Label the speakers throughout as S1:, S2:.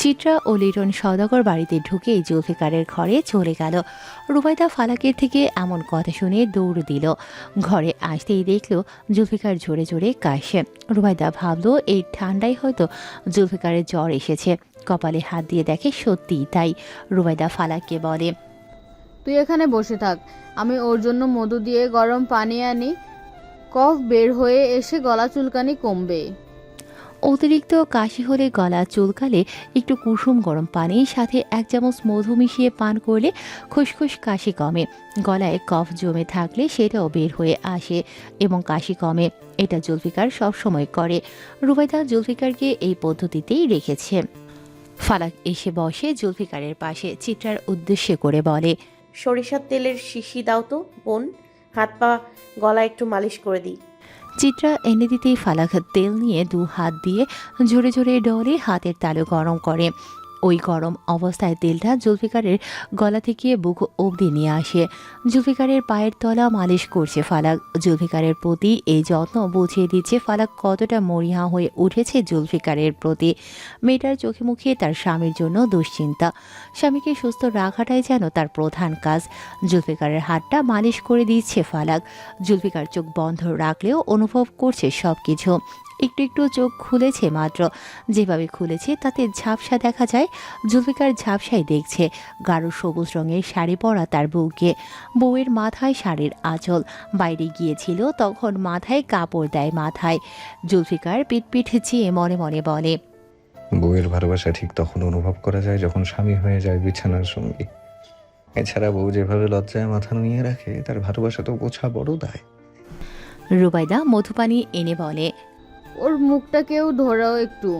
S1: চিত্রা ও লিটন সওদাগর বাড়িতে ঢুকে জুলফিকারের ঘরে চলে গেল। রুবাইদা ফালাকের থেকে এমন কথা শুনে দৌড় দিল। ঘরে আসতেই দেখল জুলফিকার জোরে জোরে কাশে। রুবাইদা ভাবল এই ঠান্ডায় হয়তো জুলফিকারের জ্বর এসেছে। কপালে হাত দিয়ে দেখে সত্যিই তাই। রুবাইদা ফালাককে বলে,
S2: তুই এখানে বসে থাক, আমি ওর জন্য মধু দিয়ে গরম পানি আনি, কফ বের হয়ে এসে গলা চুলকানি কমবে।
S1: অতিরিক্ত কাশি হলে গলা চুলকালে একটু কুসুম গরম পানির সাথে 1 চামচ মধু মিশিয়ে পান করলে খুসখুস কাশি কমে। গলায় কফ জমে থাকলে সেটাও বের হয়ে আসে এবং কাশি কমে। এটা জুলফিকার সবসময় করে। রুবাইদা জুলফিকারকে এই পদ্ধতিতেই রেখেছে। ফালাক এসে বসে জুলফিকারের পাশে। চিত্রার উদ্দেশ্যে করে বলে,
S3: সরিষার তেলের শিশি দাও তো বোন, হাত পা গলা একটু মালিশ করে দিই।
S1: চিত্রা এনে দিতেই ফালাক তেল নিয়ে 2 হাত দিয়ে জোরে জোরে ডলে হাতের তালু গরম করে। ওই গরম অবস্থায় তেলটা জুলফিকারের গলা থেকে বুক অবধি নিয়ে আসে। জুলফিকারের পায়ের তলা মালিশ করছে ফালাক। জুলফিকারের প্রতি এই যত্ন বুঝিয়ে দিচ্ছে ফালাক কতটা মরিয়া হয়ে উঠেছে জুলফিকারের প্রতি। মেয়েটার চোখে মুখে তার স্বামীর জন্য দুশ্চিন্তা। স্বামীকে সুস্থ রাখাটাই যেন তার প্রধান কাজ। জুলফিকারের হাতটা মালিশ করে দিচ্ছে ফালাক। জুলফিকার চোখ বন্ধ রাখলেও অনুভব করছে সব কিছু। একটু একটু চোখ খুলেছে মাত্র। যেভাবে খুলেছে তাতে ঝাপসা দেখা যায়। জুলফিকার ঝাপসাই দেখছে। গাঢ় সবুজ রঙের শাড়ি পরা তার বউকে। বউয়ের মাথায় শাড়ির আঁচল। বাইরে গিয়েছিল তখন মাথায় কাপড় দেয় মাথায়। জুলফিকার পিঠ চেয়ে মনে মনে বলে,
S4: বউয়ের ভালোবাসা ঠিক তখন অনুভব করা যায় যখন স্বামী হয়ে যায় বিছানার সঙ্গী। এছাড়া বউ যেভাবে লজ্জায় মাথা নুইয়ে রাখে তার ভালোবাসা তো বোঝা বড় দায়।
S1: রুবাইদা মধুপানি এনে বলে,
S2: ওর মুখটা কেউ ধরো, একটু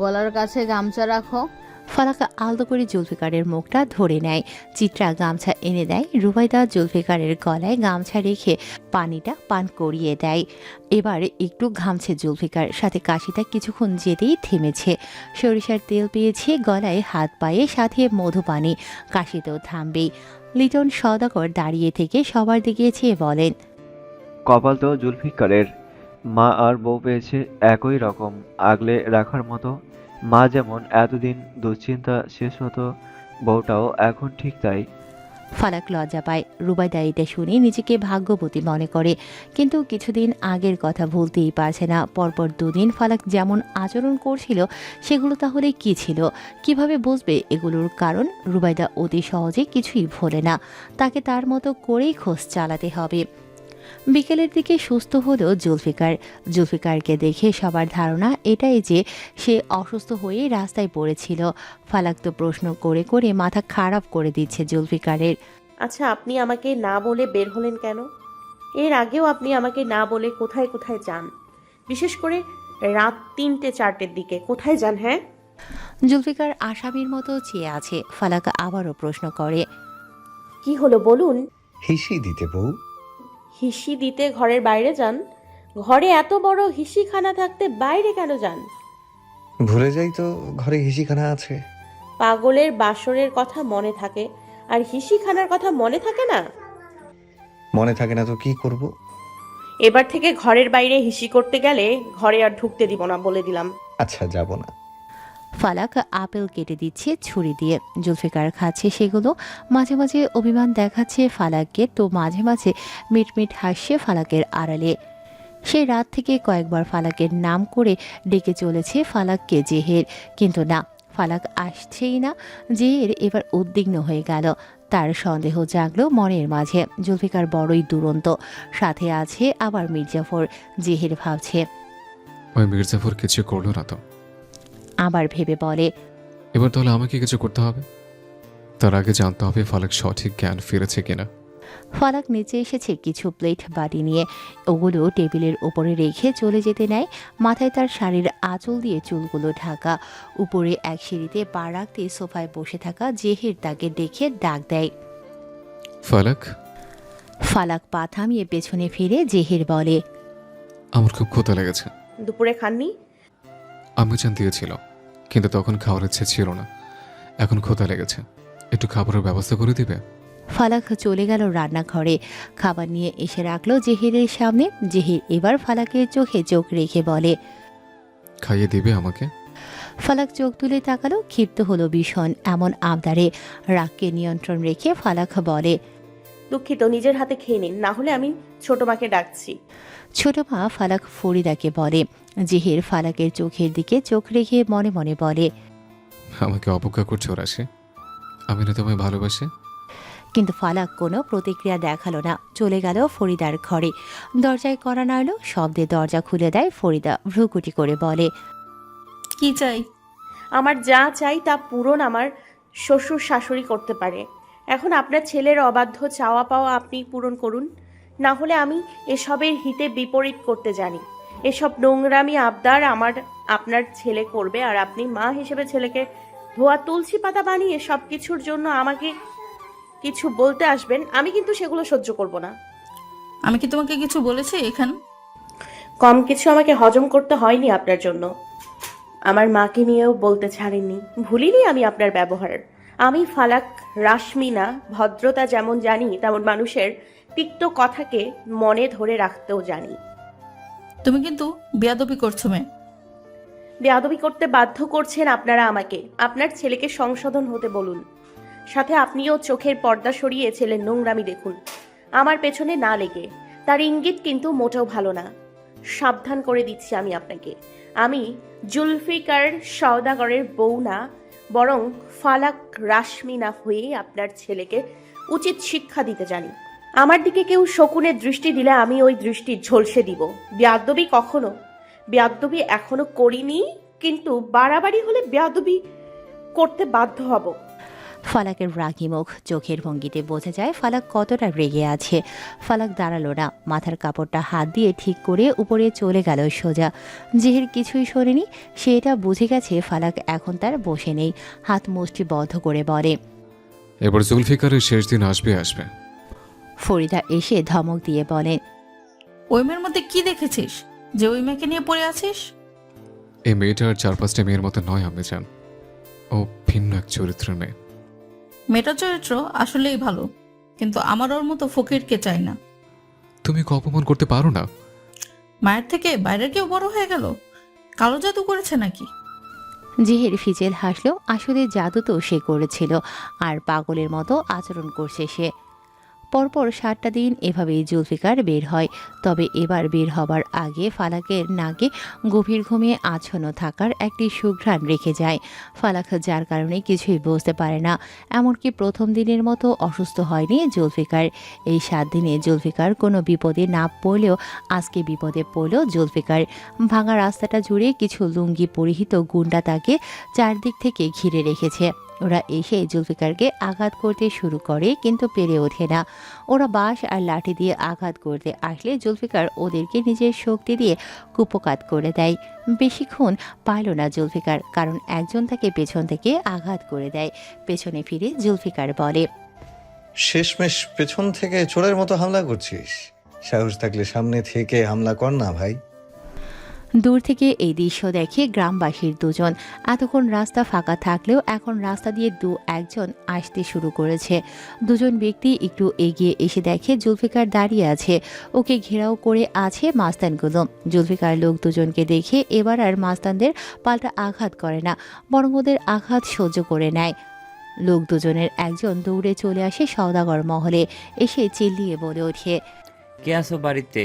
S2: গলার কাছে গামছা রাখো।
S1: ফালাক আলতো করে জুলফিকারের মুখটা ধরে নেয়। চিত্রা গামছা এনে দেয়। রুবাইদা জুলফিকারের গলায় গামছা রেখে পানিটা পান করিয়ে দেয়। এবার একটু ঘামছে জুলফিকার, সাথে কাশিটা কিছুক্ষণ যেতেই থেমেছে। সরিষার তেল পেয়েছে গলায়, হাত পায়ে, সাথে মধু পানি। কাশিতেও থামবেই। লিটন সওদাগর দাঁড়িয়ে থেকে সবার দিকে চেয়ে বলেন,
S5: কপাল তো জুলফিকারের, মা আর বউ পেয়েছে একই রকম আগলে রাখার মতো। মা যেমন এতদিন দুশ্চিন্তা শেষ হতো, বউটাও এখন ঠিক তাই।
S1: ফালাক লজ্জা পায়। রুবাইদা এটা শুনে নিজেকে ভাগ্যবতী মনে করে, কিন্তু কিছুদিন আগের কথা ভুলতেই পারছে না। পরপর 2 দিন ফালাক যেমন আচরণ করছিল সেগুলো তাহলে কি ছিল? কিভাবে বুঝবে এগুলোর কারণ? রুবাইদা অতি সহজে কিছুই ভোলে না। তাকে তার মতো করেই খোঁজ চালাতে হবে। বিকেলের দিকে সুস্থ হলো জুলফিকার। জুলফিকারকে দেখে সবার ধারণা এটাই যে সে অসুস্থ হয়ে রাস্তায় পড়েছিল। ফালাক তো প্রশ্ন করে করে মাথা খারাপ করে দিচ্ছে জুলফিকারের।
S3: আচ্ছা, আপনি আমাকে না বলে বের হলেন কেন? এর আগেও আপনি আমাকে না বলে কোথায় কোথায় যান? বিশেষ করে রাত 3টে-4টের দিকে কোথায় যান? হ্যাঁ,
S1: জুলফিকার আসামির মতো চেয়ে আছে। ফালাক আবারও প্রশ্ন করে,
S3: কি হলো বলুন।
S4: হিসি দিতে বউ।
S3: হিসি দিতে ঘরের বাইরে যান? ঘরে এত বড় হিসিখানা থাকতে বাইরে কেন যান?
S4: ভুলে যাই তো ঘরে হিসিখানা আছে।
S3: পাগলের বাসরের কথা মনে থাকে, আর হিসিখানার কথা মনে থাকে না?
S4: মনে থাকে না তো কি করব?
S3: এবার থেকে ঘরের বাইরে হিসি করতে গেলে ঘরে আর ঢুকতে দিব না, বলে দিলাম।
S4: আচ্ছা, যাব না।
S1: ফালাক আপেল কেটে দিচ্ছে ছুরি দিয়ে। জুলফিকার খাচ্ছে সেগুলো। মাঝে মাঝে অভিমান দেখাচ্ছে ফালাককে, তো মাঝে মাঝে মিটমিট হাসছে ফালাকের আড়ালে। সেই রাত থেকে কয়েকবার ফালাকের নাম করে ডেকে চলেছে ফালাককে জেহের, কিন্তু না, ফালাক আসছেই না। জেহের এবার উদ্বিগ্ন হয়ে গেল। তার সন্দেহ জাগলো মনের মাঝে। জুলফিকার বড়ই দুরন্ত, সাথে আছে আবার মির্জাফর। জেহের ভাবছে,
S6: ওই মির্জাফর কিছু করলো না তো?
S1: আবার ভেবে বলে,
S6: এবার তাহলে আমাকে কিছু করতে হবে। তার আগে জানতে হবে ফালাক সঠিক জ্ঞান ফিরেছে কিনা।
S1: ফালাক নিচে এসেছে কিছু প্লেট বাটি নিয়ে। ওগুলো টেবিলের ওপরে রেখে চলে যেতে নেয়। মাথায় তার শাড়ির আঁচল দিয়ে চুলগুলো ঢাকা। উপরে এক সিঁড়িতে পা রাখতে সোফায় বসে থাকা জেহের তাকে দেখে ডাক দেয়।
S6: ফালাক।
S1: ফালাক পা থামিয়ে পেছনে ফিরে জেহের বলে,
S6: আমার খুব ক্ষুধা লেগেছে।
S3: দুপুরে খাননি?
S6: আম্মু চান দিয়েছিল, কিন্তু তখন খাওয়ার ইচ্ছে ছিল না। এখন ক্ষুধা লেগেছে, একটু খাবারের ব্যবস্থা করে দিবে?
S1: ফালাক চলে গেল রান্নাঘরে। খাবার নিয়ে এসে রাখলো জেহিরের সামনে। জেহির এবার ফালাকের চোখে চোখ রেখে বলে,
S6: খাইয়ে দেবে আমাকে?
S1: ফালাক চোখ তুলে তাকালো, ক্ষিপ্ত হলো ভীষণ এমন আবদারে। রাগকে নিয়ন্ত্রণ রেখে ফালাক বলে,
S3: দুঃখিত, নিজের হাতে খেয়ে নিন, না হলে আমি ছোট মাকে ডাকছি।
S1: ছোট মা ফালাক ফরিদাকে বলে। জেহির ফালাকের চোখের দিকে চোখ রেখে মনে মনে বলে,
S6: আমাকে অবজ্ঞা করছো রাশি? আমি না তোমায় ভালোবাসি?
S1: কিন্তু ফালাক কোনো প্রতিক্রিয়া দেখালো না। চলে গেল ফরিদার ঘরে। দরজায় কড়া নাড়ল, শব্দে দরজা খুলে দেয় ফরিদা। ভ্রুকুটি করে বলে,
S7: কি চাই?
S3: আমার যা চাই তা পূরণ আমার শ্বশুর শাশুড়ি করতে পারে। এখন আপনার ছেলের অবাধ্য চাওয়া পাওয়া আপনি পূরণ করুন, না হলে আমি এসবের হিতে বিপরীত করতে জানি। এসব নোংরামি আবদার আপনার ছেলে করবে, আর আপনি মা হিসেবে ছেলেকে ধোয়া তুলসী পাতা বানিয়ে সব কিছুর জন্য আমাকে কিছু বলতে আসবেন। আমি কিন্তু সেগুলো সহ্য করব না।
S7: আমি কি তোমাকে কিছু বলেছি এখান?
S3: কম কিছু আমাকে হজম করতে হয়নি আপনার জন্য। আমার মাকে নিয়েও বলতে ছাড়েননি। ভুলিনি আমি আপনার ব্যবহার। আমি ফালাক রাশমিনা ভদ্রতা যেমন জানি, তেমন মানুষের তিক্ত কথাকে মনে ধরে রাখতেও জানি।
S7: তুমি কিন্তু বেয়াদবি করছো মেয়ে।
S3: বেয়াদবি করতে বাধ্য করছেন আপনারা আমাকে। আপনার ছেলেকে সংশোধন হতে বলুন। সাথে আপনিও চোখের পর্দা সরিয়ে ছেলের নোংরামি দেখুন, আমার পেছনে না লেগে। তার ইঙ্গিত কিন্তু মোটেও ভালো না। সাবধান করে দিচ্ছি আমি আপনাকে। আমি জুলফিকার সওদাগরের বউ না, বরং ফালাক রাশমিনা হয়ে আপনার ছেলেকে উচিত শিক্ষা দিতে জানি। আমার দিকে কেউ শকুনের দৃষ্টি দিলে আমি ওই দৃষ্টি ঝলসে দিব। বেয়াদবি এখনো করিনি, কিন্তু বাড়াবাড়ি হলে বেয়াদবি করতে বাধ্য হব।
S1: ফালাকের রাগী মুখ, চোখের ভঙ্গিতে বোঝা যায় ফালাক কতটা রেগে আছে। ফালাক দাঁড়ালো না, মাথার কাপড়টা হাত দিয়ে ঠিক করে উপরে চলে গেল সোজা। জেহের কিছুই শোনেনি। সে এটা বুঝে গেছে ফালাক এখন তার বসে নেই। হাত মুষ্টি বদ্ধ করে বলে,
S6: এবার জুলফিকারের শেষ দিন আসবে।
S1: ফরিদা এসে ধমক দিয়ে বলেন,
S7: ওই মেয়ের মধ্যে কি দেখেছিস যে ওই মেয়েকে নিয়ে পড়ে আছিস?
S6: এই মেয়েটা আর 4-5টা মেয়ের মতো নয় আমি জান। ও ভিন্ন এক চরিত্রের মেয়ে।
S7: মেয়েটার চরিত্র আসলেই ভালো, কিন্তু আমার ওর মতো ফকিরকে চাই না।
S6: তুমি ওকে অপমান করতে পারো না?
S7: মায়ের থেকে বাইরের কেউ বড় হয়ে গেল? কালো জাদু করেছে নাকি?
S1: জেহের ফিচেল হাসলো। আসলে জাদু তো সে করেছিল, আর পাগলের মতো আচরণ করছে সে। পরপর 7টা দিন এভাবেই জুলফিকার বের হয়। তবে এবার বের হবার আগে ফালাকের নাকে গভীর ঘুমে আচ্ছন্ন থাকার একটি সুঘ্রাণ রেখে যায়। ফালাক যার কারণে কিছুই বুঝতে পারে না। এমনকি প্রথম দিনের মতো অসুস্থ হয়নি জুলফিকার। এই 7 দিনে জুলফিকার কোনো বিপদে না পড়লেও আজকে বিপদে পড়ল জুলফিকার। ভাঙা রাস্তাটা জুড়ে কিছু লুঙ্গি পরিহিত গুন্ডা তাকে চারদিক থেকে ঘিরে রেখেছে। ওরা এসে জুলফিকারকে আঘাত করতে শুরু করে, কিন্তু পেরে ওঠে না। ওরা বাঁশ আর লাঠি দিয়ে আঘাত করতে আসলে জুলফিকার ওদেরকে নিজের শক্তি দিয়ে কুপকাত করে দেয়। বেশিক্ষণ পারল না জুলফিকার, কারণ একজন তাকে পেছন থেকে আঘাত করে দেয়। পেছনে ফিরে জুলফিকার বলে,
S4: শেষমেশ পেছন থেকে চোরের মতো হামলা করছিস? সাহস থাকলে সামনে থেকে হামলা কর না ভাই।
S1: দূর থেকে এই দৃশ্য দেখে গ্রামবাসীর দুজন। এতক্ষণ রাস্তা ফাঁকা থাকলেও এখন রাস্তা দিয়ে একজন আসতে শুরু করেছে। দুজন ব্যক্তি একটু এগিয়ে এসে দেখে জুলফিকার দাঁড়িয়ে আছে। ওকে ঘেরাও করে আছে মাস্তানগুলো। জুলফিকার লোক দুজনকে দেখে এবার আর মাস্তানদের পাল্টা আঘাত করে না, বরং ওদের আঘাত সহ্য করে নেয়। লোক দুজনের একজন দৌড়ে চলে আসে সওদাগর মহলে। এসে চিল্লিয়ে বলে ওঠে,
S8: কে আছো বাড়িতে?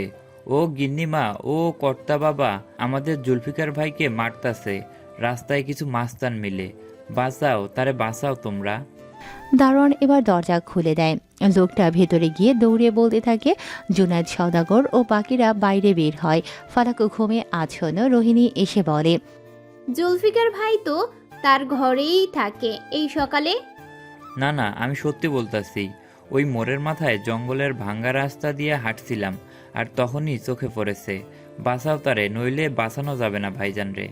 S8: ও গিন্নিমা, ও কর্তা বাবা, আমাদের জুলফিকার ভাইকে মারতাছে রাস্তায় কিছু মাস্তান মিলে। বাঁচাও তারে, বাঁচাও তোমরা।
S1: দারোয়ান এবার দরজা খুলে দেয়। লোকটা ভেতরে গিয়ে দৌড়ে বলতে থাকে। জুনায়েদ সওদাগর ও বাকিরা বাইরে বের হয়। ফালাক ঘুমে আচ্ছন্ন। রোহিণী এসে বলে,
S9: জুলফিকার ভাই তো তার ঘরেই থাকে এই সকালে।
S8: না না, আমি সত্যি বলতাছি। ওই মোড়ের মাথায় জঙ্গলের ভাঙ্গা রাস্তা দিয়ে হাঁটছিলাম, আর তখনই চোখে পড়েছে। বাঁচাও তারে, নইলে বাঁচানো যাবে না ভাইজান রে।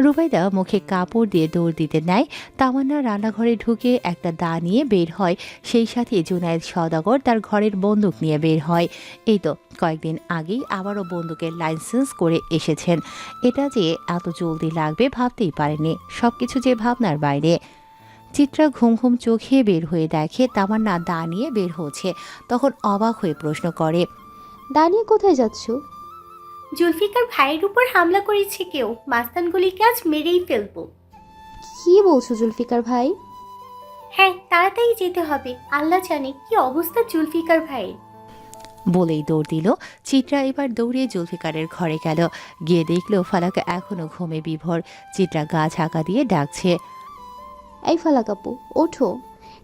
S1: রুবাইদা মুখে কাপড় দিয়ে দৌড় দিতে নেয়। তামান্না রান্নাঘরে ঢুকে একটা দা নিয়ে বের হয়। সেই সাথে জুনায়েদ সওদাগর তার ঘরের বন্দুক নিয়ে বের হয়। এই তো কয়েকদিন আগেই আবারও বন্দুকের লাইসেন্স করে এসেছেন। এটা যে এত জলদি লাগবে ভাবতেই পারেনি। সবকিছু যে ভাবনার বাইরে। চিত্রা ঘুম ঘুম চোখে বের হয়ে দেখে তামান্না দাঁড়িয়ে বের হচ্ছে। তখন অবাক হয়ে প্রশ্ন করে,
S10: দাঁড়িয়ে কোথায় যাচ্ছ?
S9: জুলফিকার ভাইয়ের উপর হামলা করেছে কেউ, মাস্তানগুলিকে আজ মেরেই ফেলবো।
S10: কি বলছো জুলফিকার ভাই?
S9: হ্যাঁ, তাড়াতাড়ি যেতে হবে, আল্লাহ জানে কি অবস্থা জুলফিকার ভাইয়ের।
S1: বলেই দৌড় দিল। চিত্রা এবার দৌড়ে জুলফিকারের ঘরে গেল। গিয়ে দেখলো ফালাক এখনো ঘুমে বিভোর। চিত্রা গা ঝাঁকা দিয়ে ডাকছে,
S10: এই ফালাক আপু, ওঠো,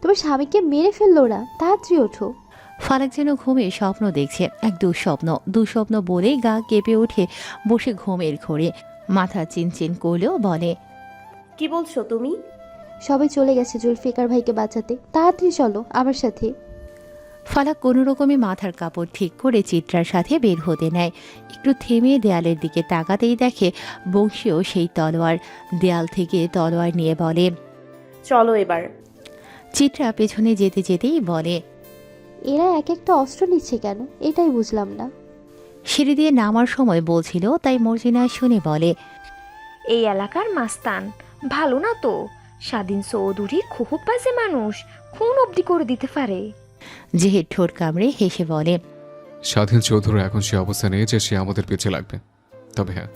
S10: তোমার স্বামীকে মেরে ফেললো ওরা, তাড়াতাড়ি ওঠো।
S1: ফালাক যেন ঘুমে স্বপ্ন দেখছে, এক দুঃস্বপ্ন বলেই গা কেঁপে উঠে বসে ঘুমের ঘোরে মাথা চিনচিন করলেও বলে,
S3: কি বলছো তুমি?
S10: সবাই চলে গেছে জুলফিকার ভাইকে বাঁচাতে, তাড়াতাড়ি চলো আমার সাথে।
S1: ফালাক কোনো রকমে মাথার কাপড় ঠিক করে চিত্রার সাথে বের হতে নেয়। একটু থেমে দেয়ালের দিকে তাকাতেই দেখে বংশীয় সেই তলোয়ার। দেয়াল থেকে তলোয়ার নিয়ে বলে,
S3: চলো এবার।
S1: চিত্রা পেছনে যেতে যেতেই বলে,
S10: এরা এক একটা অস্ত্র নিচ্ছে কেন, এটাই বুঝলাম না।
S1: সিঁড়ি দিয়ে নামার সময় বলছিল, তাই মর্জিনা শুনে বলে,
S11: এই এলাকার মাস্তান ভালো না তো, স্বাধীন চৌধুরী খুব বাজে মানুষ, খুন অবধি করে দিতে পারে।
S1: জেহের ঠোঁট কামড়ে হেসে বলে,
S6: স্বাধীন চৌধুরী এখন সে অবস্থা নেই যে সে আমাদের পিছে লাগবে। তবে হ্যাঁ,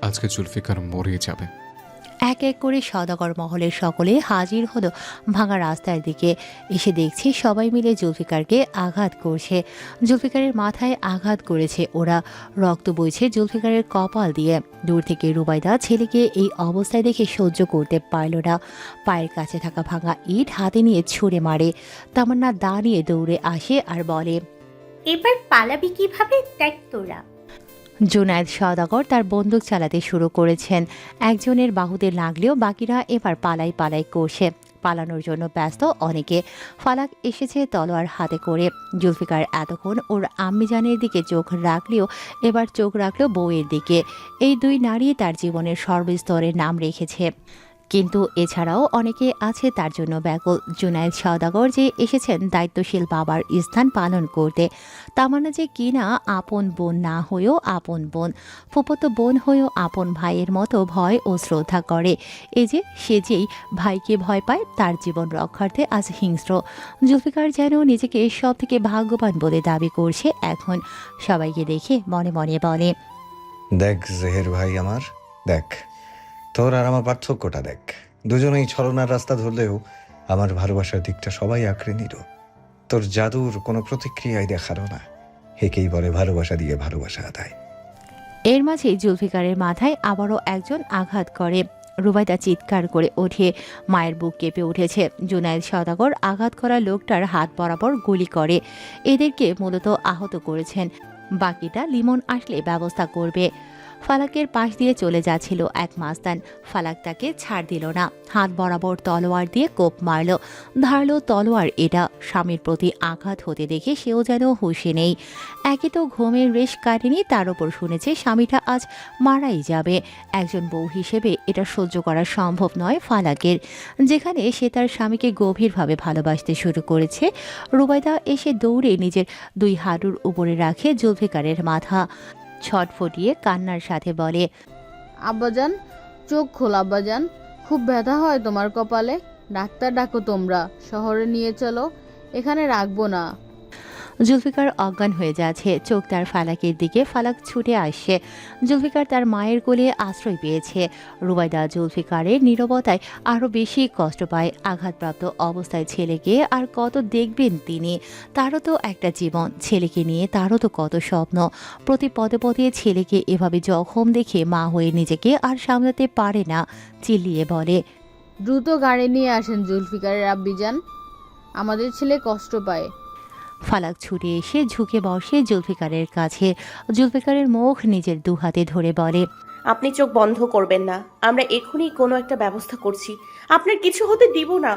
S6: আজকে জুলফিকার মরেই যাবে।
S1: এক এক করে সওদাগর মহলের সকলে হাজির হলো ভাঙা রাস্তার দিকে। এসে দেখছে সবাই মিলে জুলফিকারকে আঘাত করছে। জুলফিকারের মাথায় আঘাত করেছে ওরা। রক্ত বইছে জুলফিকারের কপাল দিয়ে। দূর থেকে রুবাইদা ছেলেকে এই অবস্থায় দেখে সহ্য করতে পারল না। পায়ের কাছে থাকা ভাঙা ইট হাতে নিয়ে ছুঁড়ে মারে। তামান্না দাঁড়িয়ে দৌড়ে আসে আর বলে,
S9: এবার পালাবি কিভাবে দেখ তোরা।
S1: জুনায়েদ সওদাগর তার বন্দুক চালাতে শুরু করেছেন। একজনের বাহুতে লাগলেও বাকিরা এবার পালাই করছে। পালানোর জন্য ব্যস্ত অনেকে। ফালাক এসেছে তলোয়ার হাতে করে। জুলফিকার এতক্ষণ ওর আম্মিজানের দিকে চোখ রাখলেও এবার চোখ রাখলো বউয়ের দিকে। এই দুই নারী তার জীবনের সর্বস্তরে নাম রেখেছে, কিন্তু এছাড়াও অনেকে আছে তার জন্য ব্যাকুল। জুনায়েদ সওদাগর যে এসেছেন দায়িত্বশীল বাবার স্থান পালন করতে। তামান্না যে কিনা আপন বোন না হয়েও আপন বোন, ফুফতো বোন হয়েও আপন ভাইয়ের মতো ভয় ও শ্রদ্ধা করে। এই যে সে যেই ভাইকে ভয় পায়, তার জীবন রক্ষার্থে আজ হিংস্র। জুলফিকার যেন নিজেকে সব থেকে ভাগ্যবান বলে দাবি করছে এখন। সবাইকে দেখে মনে মনে বলে,
S4: দেখ জেহের ভাই আমার, দেখ তোর আর আমার পার্থক্যটা দেখ। দুজনেই ছলনার রাস্তা ধরলেও আমার ভালোবাসার দিকটা সবাই আঁকড়ে নিল। তোর জাদুর কোনো প্রতিক্রিয়াই দেখালো না। একেই বলে ভালোবাসা দিয়ে ভালোবাসা আদায়।
S1: এর মাঝেই জুলফিকারের মাথায় আবারও একজন আঘাত করে। রুবাইদা চিৎকার করে ওঠে। মায়ের বুক কেঁপে উঠেছে। জুনায়েদ সওদাগর আঘাত করা লোকটার হাত বরাবর গুলি করে। এদেরকে মূলত আহত করেছেন, বাকিটা লিমন আসলে ব্যবস্থা করবে। ফালাকের পাশ দিয়ে চলে যাচ্ছিল এক মাস্তান। ফালাক তাকে ছাড় দিল না, হাত বরাবর তলোয়ার দিয়ে কোপ মারল। ধারালো তলোয়ার এটা। স্বামীর প্রতি আঘাত হতে দেখে সেও যেন হুঁশে নেই। একে তো ঘুমের রেশ কাটেনি, তার ওপর শুনেছে স্বামীটা আজ মারাই যাবে। একজন বউ হিসেবে এটা সহ্য করা সম্ভব নয় ফালাকের, যেখানে সে তার স্বামীকে গভীরভাবে ভালোবাসতে শুরু করেছে। রুবাইদা এসে দৌড়ে নিজের দুই হাঁটুর উপরে রাখে জুলফিকারের মাথা। ছটফটিয়ে কান্নার সাথে বলে,
S2: আব্বাজান, চোখ খোল আব্বাজান, খুব ব্যথা হয় তোমার কপালে। ডাক্তার ডাকো তোমরা, শহরে নিয়ে চলো, এখানে রাখবো না।
S1: জুলফিকার অজ্ঞান হয়ে যাচ্ছে। চোখ তার ফালাকের দিকে। ফালাক ছুটে আসছে। জুলফিকার তার মায়ের কোলে আশ্রয় পেয়েছে। রুবাইদা জুলফিকারের নীরবতায় আরও বেশি কষ্ট পায়। আঘাতপ্রাপ্ত অবস্থায় ছেলেকে আর কত দেখবেন তিনি? তারও তো একটা জীবন, ছেলেকে নিয়ে তারও তো কত স্বপ্ন। প্রতি পদে পদে ছেলেকে এভাবে জখম দেখে মা হয়ে নিজেকে আর সামলাতে পারে না। চিল্লিয়ে বলে,
S2: দ্রুত গাড়ি নিয়ে আসেন জুলফিকারের আব্বিজান, আমাদের ছেলে কষ্ট পায়।
S1: ফালাক ছুটে এসে ঝুঁকে বসে জুলফিকারের কাছে। জুলফিকারের মুখ নিজের দুহাতে ধরে বলে,
S3: আপনি চোখ বন্ধ করবেন না, আমরা এখনই কোনো একটা ব্যবস্থা করছি, আপনার কিছু হতে দিব না।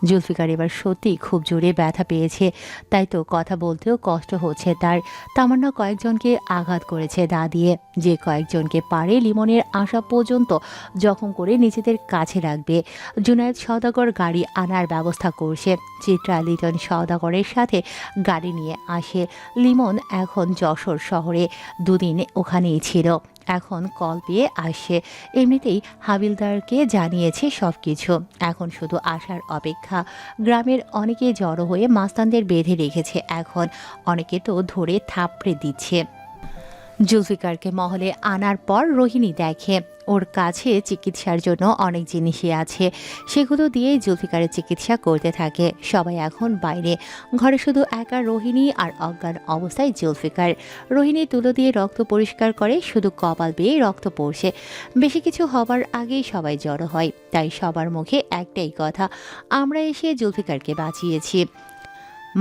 S1: জুলফিকার এবার সত্যি খুব জোরে ব্যথা পেয়েছে, তাই তো কথা বলতেও কষ্ট হচ্ছে তার। তামান্না কয়েকজনকে আঘাত করেছে দা দিয়ে, যে কয়েকজনকে পারে লিমনের আসা পর্যন্ত জখম করে নিজেদের কাছে রাখবে। জুনায়েদ সওদাগর গাড়ি আনার ব্যবস্থা করছে। চিত্রা লিটন সওদাগরের সাথে গাড়ি নিয়ে আসে। লিমন এখন যশোর শহরে, দুদিন ওখানেই ছিল, এখন কল পেয়ে আসে। এমনিতেই হাবিলদারকে জানিয়েছে সব কিছু, এখন শুধু আসার অপেক্ষা। গ্রামের অনেকে জড়ো হয়ে মাস্তানদের বেঁধে রেখেছে, এখন অনেকে তো ধরে থাপড়ে দিচ্ছে। জুলফিকারকে মহলে আনার পর রোহিণী দেখে ওর কাছে চিকিৎসার জন্য অনেক জিনিসই আছে, সেগুলো দিয়েই জুলফিকারের চিকিৎসা করতে থাকে। সবাই এখন বাইরে, ঘরে শুধু একা রোহিণী আর অজ্ঞান অবস্থায় জুলফিকার। রোহিণী তুলো দিয়ে রক্ত পরিষ্কার করে, শুধু কপাল বেয়ে রক্ত পড়ছে। বেশি কিছু হবার আগেই সবাই জড়ো হয়, তাই সবার মুখে একটাই কথা, আমরা এসে জুলফিকারকে বাঁচিয়েছি।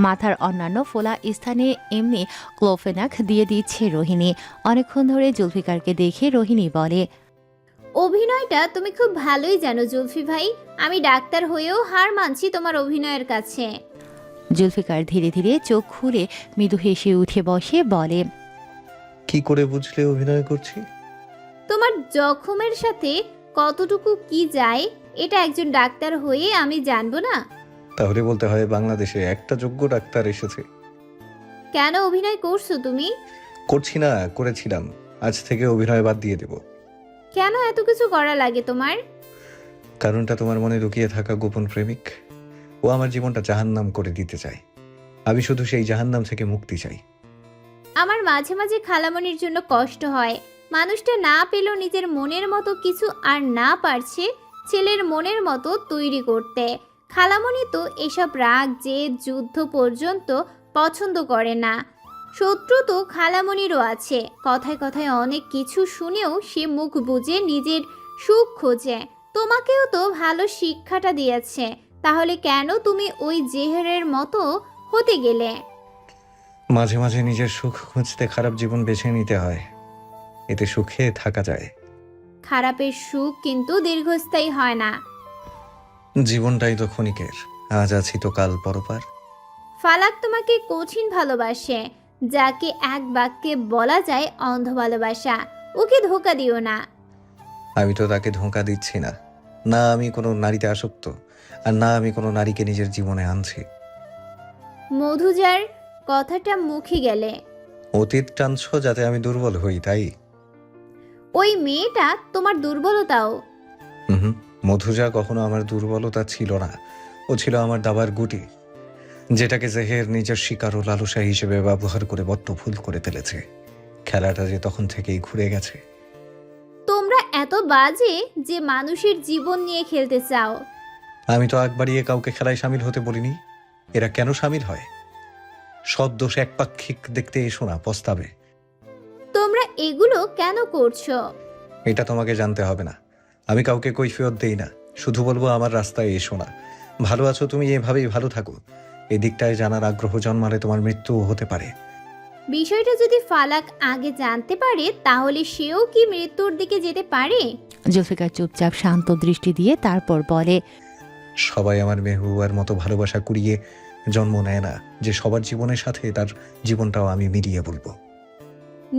S1: মাথার অন্যান্য ফোলা স্থানে এমনি ক্লোফেনাক দিয়ে দিচ্ছে রোহিণী। অনেকক্ষণ ধরে জুলফিকারকে দেখে রোহিণী বলে,
S9: অভিনয়টা তুমি খুব ভালোই জানো জুলফি ভাই, আমি ডাক্তার হয়েও হার মানছি তোমার অভিনয়ের কাছে।
S1: জুলফিকার ধীরে ধীরে চোখ খুলে মৃদু হেসে উঠে বসে বলে,
S4: কি করে বুঝলে অভিনয় করছি?
S9: তোমার জখমের সাথে কতটুকু কি যায় এটা একজন ডাক্তার হয়ে আমি জানবো না?
S4: তাহলে বলতে হয় বাংলাদেশে একটা যোগ্য ডাক্তার এসেছে।
S9: কেন অভিনয় করছো তুমি?
S4: করছি না, করেছিলাম, আজ থেকে অভিনয় বাদ দিয়ে দেব।
S9: কেন এত কিছু করা লাগে তোমার?
S4: কারণটা তোমার মনে লুকিয়ে থাকা গোপন প্রেমিক। ও আমার জীবনটা জাহান্নাম করে দিতে চায়, আমি শুধু সেই জাহান্নাম থেকে মুক্তি চাই।
S9: আমার মাঝে মাঝে খালামণির জন্য কষ্ট হয়, মানুষটা না পেলেও নিজের মনের মতো কিছু আর না পারছে ছেলের মনের মতো তৈরি করতে। খালামণি তো এসব রাগ জেদ যুদ্ধ পর্যন্ত পছন্দ করে না। শত্রু তো খালামণিরও আছে, কথায় কথায় অনেক কিছু শুনেও সে মুখ বুজে নিজের সুখ খোঁজে। তোমাকেও তো ভালো শিক্ষাটা দিয়েছে, তাহলে কেন তুমি ওই জেহেরের মতো হতে গেলে?
S4: মাঝে মাঝে নিজের সুখ খুঁজতে খারাপ জীবন বেছে নিতে হয়, এতে সুখে থাকা যায়।
S9: খারাপের সুখ কিন্তু দীর্ঘস্থায়ী হয় না।
S4: জীবনটাই তো ক্ষণিকের, আজ আছি তো কাল পরপার।
S9: ফালাক তোমাকে কঠিন ভালোবাসে, যাকে এক বাক্যে বলা যায় অন্ধ ভালোবাসা। ওকে ধোঁকা দিও না।
S4: আমি তো তাকে ধোঁকা দিচ্ছি না, না আমি কোনো নারীতে আসক্ত, আর না আমি কোনো নারীকে নিজের জীবনে আনছি।
S9: মধুজার কথাটা মুখে গেলে।
S4: অতীত টানছো যাতে আমি দুর্বল হই, তাই?
S9: ওই মেয়েটা তোমার দুর্বলতাও।
S4: হুম, মধুজা কখনো আমার দুর্বলতা ছিল না, ও ছিল আমার দাবার গুটি, যেটাকে জেহের নিজের শিকার ও লালসা হিসেবে ব্যবহার করে বড্ড ভুল করে ফেলেছে। খেলাটা যে তখন থেকেই ঘুরে গেছে।
S9: তোমরা এত বাজে যে মানুষের জীবন নিয়ে খেলতে চাও।
S4: আমি তো আগ বাড়িয়ে কাউকে খেলায় সামিল হতে বলিনি, এরা কেন সামিল হয়? সব দোষ একপাক্ষিক দেখতে এসো না, পস্তাবে।
S9: তোমরা এগুলো কেন করছো?
S4: এটা তোমাকে জানতে হবে না, আমি কাউকে কৈফিয়ত দেই না, শুধু বলবো আমার রাস্তায় এসো না। ভালো আছো তুমি, এভাবেই ভালো থাকো। এই দিকটায় জানার আগ্রহ জন্মালে তোমার মৃত্যুও হতে পারে।
S9: বিষয়টা যদি ফালাক আগে জানতে পারে তাহলে সেও কি মৃত্যুর দিকে যেতে পারে?
S1: জুলফিকার চুপচাপ শান্ত দৃষ্টি দিয়ে তারপর বলে,
S4: সবাই আমার মেহবুবার মতো ভালোবাসা কুড়িয়ে জন্ম নেয় না, যে সবার জীবনের সাথে তার জীবনটাও আমি মিলিয়ে বলবো।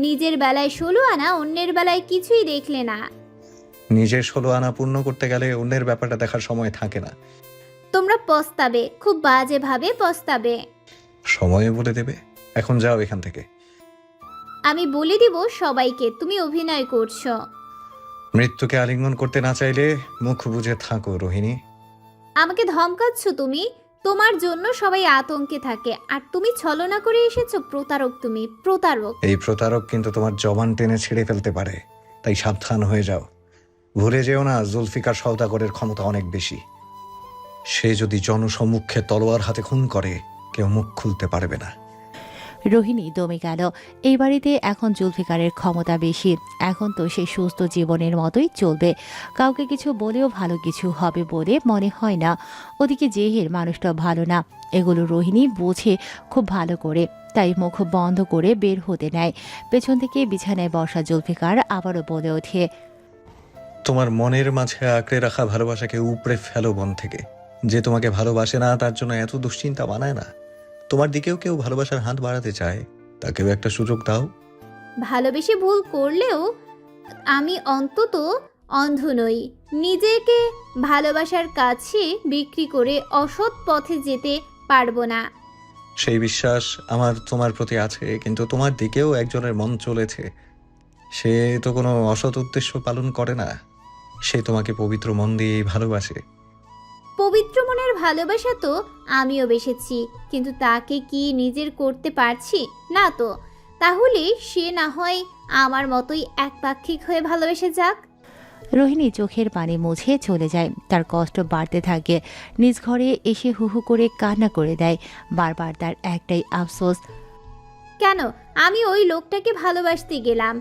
S9: নিজের বেলায় 16 আনা, অন্যের বেলায় কিছুই দেখলে না।
S4: নিজের 16 আনা পূর্ণ করতে গেলে অন্যের ব্যাপারটা দেখার সময় থাকে না।
S9: তোমরা পস্তাবে, খুব বাজে ভাবে পস্তাবে।
S4: সময় বলে দেবে, এখন যাও এখান থেকে।
S9: আমি বলে দিব সবাইকে তুমি অভিনয় করছো।
S4: মৃত্যুকে আলিঙ্গন করতে না চাইলে মুখ বুজে থাকো রোহিণী।
S9: আমাকে ধমকাচ্ছ তুমি? তোমার জন্য সবাই আতঙ্কে থাকে, আর তুমি ছলনা করে এসেছো। প্রতারক তুমি, প্রতারক।
S4: এই প্রতারক কিন্তু তোমার জবান টেনে ছিঁড়ে ফেলতে পারে, তাই সাবধান হয়ে যাও। ভুলে যেও না, জুলফিকার সওদাগরের ক্ষমতা অনেক বেশি। সে যদি জনসম্মুখে তলোয়ার হাতে খুন করে, কেউ মুখ খুলতে পারবে না।
S1: রোহিণী দমে গেল। এই বাড়িতে এখন জুলফিকারের ক্ষমতা বেশি, এখন তো সে সুস্থ জীবনের মতোই চলবে, কাউকে কিছু বলেও ভালো কিছু হবে বলে মনে হয় না। ওদিকে জেহের মানুষটা ভালো না, এগুলো রোহিণী বোঝে খুব ভালো করে, তাই মুখ বন্ধ করে বের হতে নেয়। পেছন থেকে বিছানায় বসা জুলফিকার আবারও বলে ওঠে,
S4: তোমার মনের মাঝে আঁকড়ে রাখা ভালোবাসাকে উপড়ে ফেলো মন থেকে, যে তোমাকে ভালোবাসে না তার জন্য এত দুশ্চিন্তা বানায় না। তোমার দিকেও কেউ ভালোবাসার হাত বাড়াতে চায়, তাকেও একটা সুযোগ দাও।
S9: ভালোবেসে ভুল করলেও আমি অন্তত অন্ধ নই। নিজেকে ভালোবাসার কাছে বিক্রি করে অসৎ পথে যেতে পারবো না।
S4: সেই বিশ্বাস আমার তোমার প্রতি আছে, কিন্তু তোমার দিকেও একজনের মন চলেছে। সে তো কোনো অসৎ উদ্দেশ্য পালন করে না, সে তোমাকে পবিত্র মন দিয়েই ভালোবাসে।
S9: পবিত্র মনের ভালোবাসা তো আমিও বেসেছি, কিন্তু তাকে কি নিজের করতে পারছি না তো। তাহলে সে না হয় আমার মতোই একপাক্ষিক হয়ে ভালোবেসে যাক।
S1: রোহিণী চোখের পানি মুছে চলে যায়। তার কষ্ট বাড়তে থাকে। নিজ ঘরে এসে হু হু করে কান্না করে দেয়। বারবার তার একটাই আফসোস,
S9: কেন আমি ওই লোকটাকে ভালোবাসতে গেলাম